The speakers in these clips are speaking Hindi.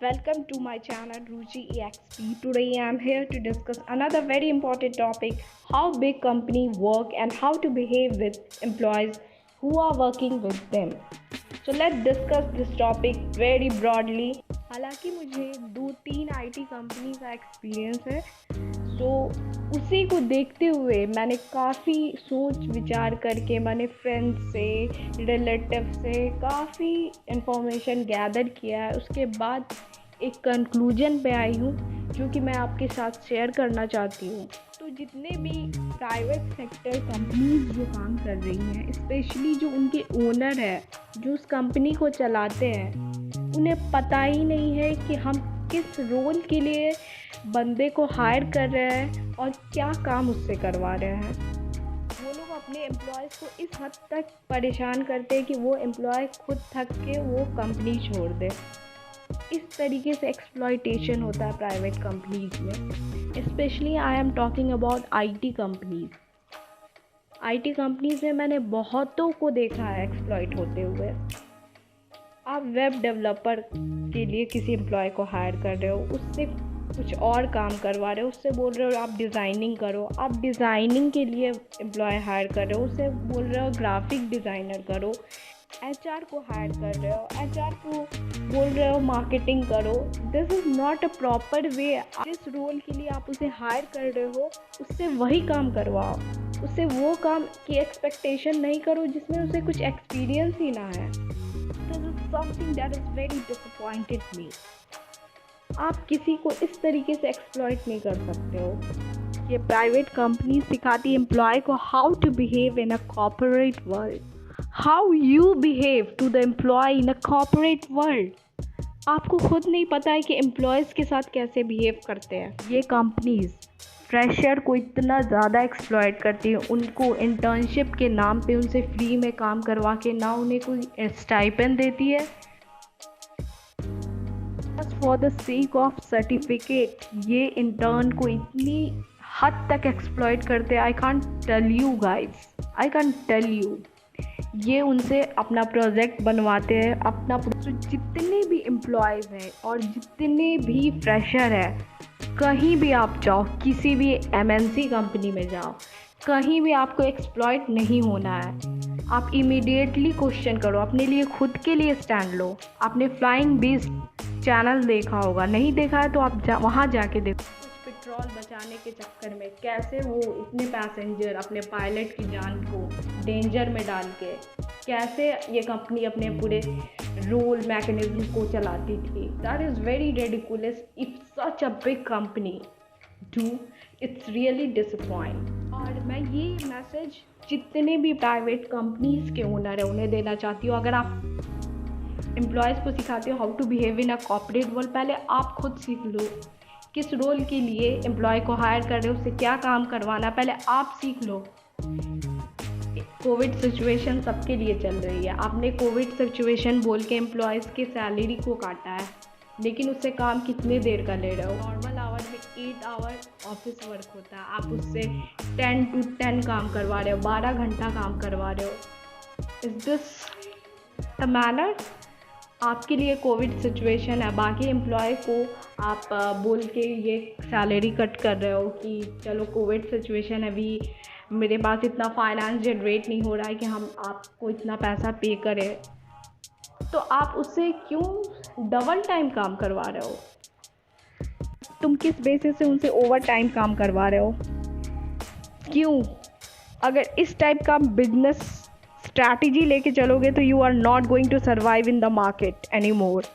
Welcome to my channel Ruchi EXP. Today I am here to discuss another very important topic, how big companies work and how to behave with employees who are working with them. So let's discuss this topic very broadly. हालांकि मुझे 2-3 आईटी कंपनी का एक्सपीरियंस है, तो उसी को देखते हुए मैंने काफ़ी सोच विचार करके मैंने फ्रेंड्स से, रिलेटिव से काफ़ी इंफॉर्मेशन गैदर किया है। उसके बाद एक कंक्लूजन पे आई हूँ जो कि मैं आपके साथ शेयर करना चाहती हूँ। तो जितने भी प्राइवेट सेक्टर कंपनीज जो काम कर रही हैं, स्पेशली जो उनके ओनर है, जो उस कंपनी को चलाते हैं, उन्हें पता ही नहीं है कि हम किस रोल के लिए बंदे को हायर कर रहे हैं और क्या काम उससे करवा रहे हैं। वो लोग अपने एम्प्लॉयज़ को इस हद तक परेशान करते हैं कि वो एम्प्लॉय खुद थक के वो कंपनी छोड़ दे। इस तरीके से एक्सप्लॉयटेशन होता है प्राइवेट कंपनीज में। Specially I am talking about IT companies. IT companies में मैंने बहुतों को देखा है एक्सप्लॉयट होते हुए। आप वेब डेवलपर के लिए किसी एम्प्लॉय को हायर कर रहे हो, उससे कुछ और काम करवा रहे हो, उससे बोल रहे हो आप डिज़ाइनिंग करो। आप डिज़ाइनिंग के लिए एम्प्लॉय हायर कर रहे हो, उससे बोल रहे हो ग्राफिक डिज़ाइनर करो। एचआर को हायर कर रहे हो, एचआर को बोल रहे हो मार्केटिंग करो। This is not a proper way. जिस रोल के लिए आप उसे हायर कर रहे हो, उससे वही काम करवाओ। उससे वो काम की एक्सपेक्टेशन नहीं करो जिसमें उसे कुछ एक्सपीरियंस ही ना है। This is something that is very disappointed me. आप किसी को इस तरीके से एक्सप्लॉइट नहीं कर सकते हो। ये प्राइवेट कंपनी सिखाती है एम्प्लॉय को how to behave in a corporate world, how you behave to the employ in a corporate world. आपको खुद नहीं पता है कि एम्प्लॉयज़ के साथ कैसे बिहेव करते हैं। ये कंपनीज फ्रेशर को इतना ज़्यादा एक्सप्लॉइट करती है, उनको इंटर्नशिप के नाम पे उनसे फ्री में काम करवा के ना उन्हें कोई स्टाइपेंड देती है, बस for the sake of certificate. ये इंटर्न को इतनी हद तक एक्सप्लॉइट करते हैं, I can't tell you guys, I can't tell you. ये उनसे अपना प्रोजेक्ट बनवाते हैं, अपना। तो जितने भी एम्प्लॉयज़ हैं और जितने भी फ्रेशर हैं, कहीं भी आप जाओ, किसी भी एमएनसी कंपनी में जाओ, कहीं भी आपको एक्सप्लॉइट नहीं होना है। आप इमीडिएटली क्वेश्चन करो, अपने लिए खुद के लिए स्टैंड लो। आपने फ्लाइंग बीस्ट चैनल देखा होगा, नहीं देखा है तो आप वहाँ जाके देखो। कुछ पेट्रोल बचाने के चक्कर में कैसे वो इतने पैसेंजर अपने पायलट की जान को डेंजर में डाल के कैसे ये कंपनी अपने पूरे रूल मैकेनिज्म को चलाती थी। That is very ridiculous if such a big company do. It's really disappoint. और मैं ये मैसेज जितने भी प्राइवेट कंपनीज के ओनर है उन्हें देना चाहती हूँ। अगर आप एम्प्लॉयज़ को सिखाते हो how to behave in a corporate world, पहले आप खुद सीख लो किस रोल के लिए एम्प्लॉय को हायर कर रहे हो, उससे क्या काम करवाना, पहले आप सीख लो। कोविड सिचुएशन सबके लिए चल रही है। आपने कोविड सिचुएशन बोल के एम्प्लॉयज़ के सैलरी को काटा है, लेकिन उससे काम कितने देर का ले रहे हो। नॉर्मल आवर में 8 आवर ऑफिस वर्क होता है, आप उससे 10 to 10 काम करवा रहे हो, 12 घंटा काम करवा रहे हो। Is this the manner? आपके लिए कोविड सिचुएशन है, बाकी एम्प्लॉय को आप बोल के ये सैलरी कट कर रहे हो कि चलो कोविड सिचुएशन है, अभी मेरे पास इतना फाइनेंस जनरेट नहीं हो रहा है कि हम आपको इतना पैसा पे करें, तो आप उससे क्यों डबल टाइम काम करवा रहे हो? तुम किस बेसिस से उनसे ओवर टाइम काम करवा रहे हो? क्यों? अगर इस टाइप का बिजनेस स्ट्रैटेजी लेके चलोगे तो you are not going to survive in the market any more.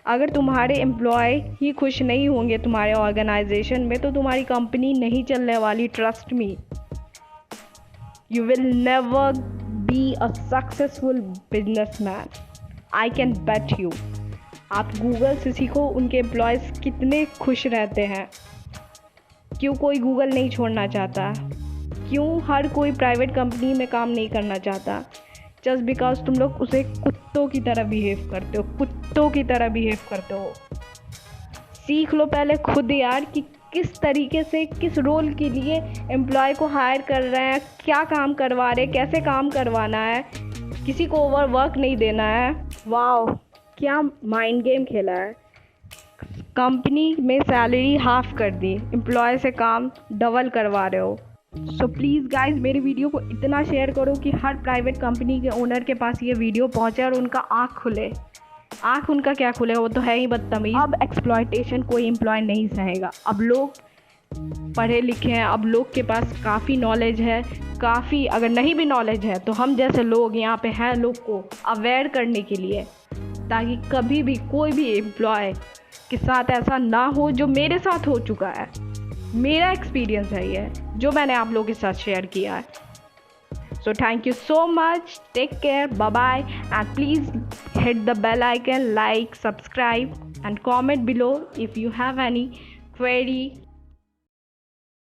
अगर तुम्हारे एम्प्लॉय ही खुश नहीं होंगे तुम्हारे ऑर्गेनाइजेशन में, तो तुम्हारी कंपनी नहीं चलने वाली। Trust me, you will never be a successful businessman. I can bet you. आप गूगल से सीखो उनके एम्प्लॉयज़ कितने खुश रहते हैं। क्यों कोई गूगल नहीं छोड़ना चाहता? क्यों हर कोई प्राइवेट कंपनी में काम नहीं करना चाहता? जस्ट बिकॉज तुम लोग उसे कुत्तों की तरह बिहेव करते हो, कुत्तों की तरह बिहेव करते हो। सीख लो पहले खुद यार कि किस तरीके से, किस रोल के लिए एम्प्लॉय को हायर कर रहे हैं, क्या काम करवा रहे हैं, कैसे काम करवाना है। किसी को ओवर वर्क नहीं देना है। वाओ, क्या माइंड गेम खेला है। कंपनी में सैलरी हाफ कर दी, एम्प्लॉय से काम डबल करवा रहे हो। सो प्लीज़ गाइज मेरी वीडियो को इतना शेयर करो कि हर प्राइवेट कंपनी के ओनर के पास ये वीडियो पहुंचे और उनका आँख खुले। आँख उनका क्या खुले, वो तो है ही बदतमीज। अब एक्सप्लॉयटेशन कोई एम्प्लॉय नहीं सहेगा। अब लोग पढ़े लिखे हैं, अब लोग के पास काफ़ी नॉलेज है, काफ़ी अगर नहीं भी नॉलेज है तो हम जैसे लोग यहाँ पे हैं लोग को अवेयर करने के लिए, ताकि कभी भी कोई भी एम्प्लॉय के साथ ऐसा ना हो जो मेरे साथ हो चुका है। मेरा एक्सपीरियंस है ये जो मैंने आप लोगों के साथ शेयर किया है। So thank you so much, take care, bye bye, and please hit the bell icon, like, subscribe and comment below if you have any query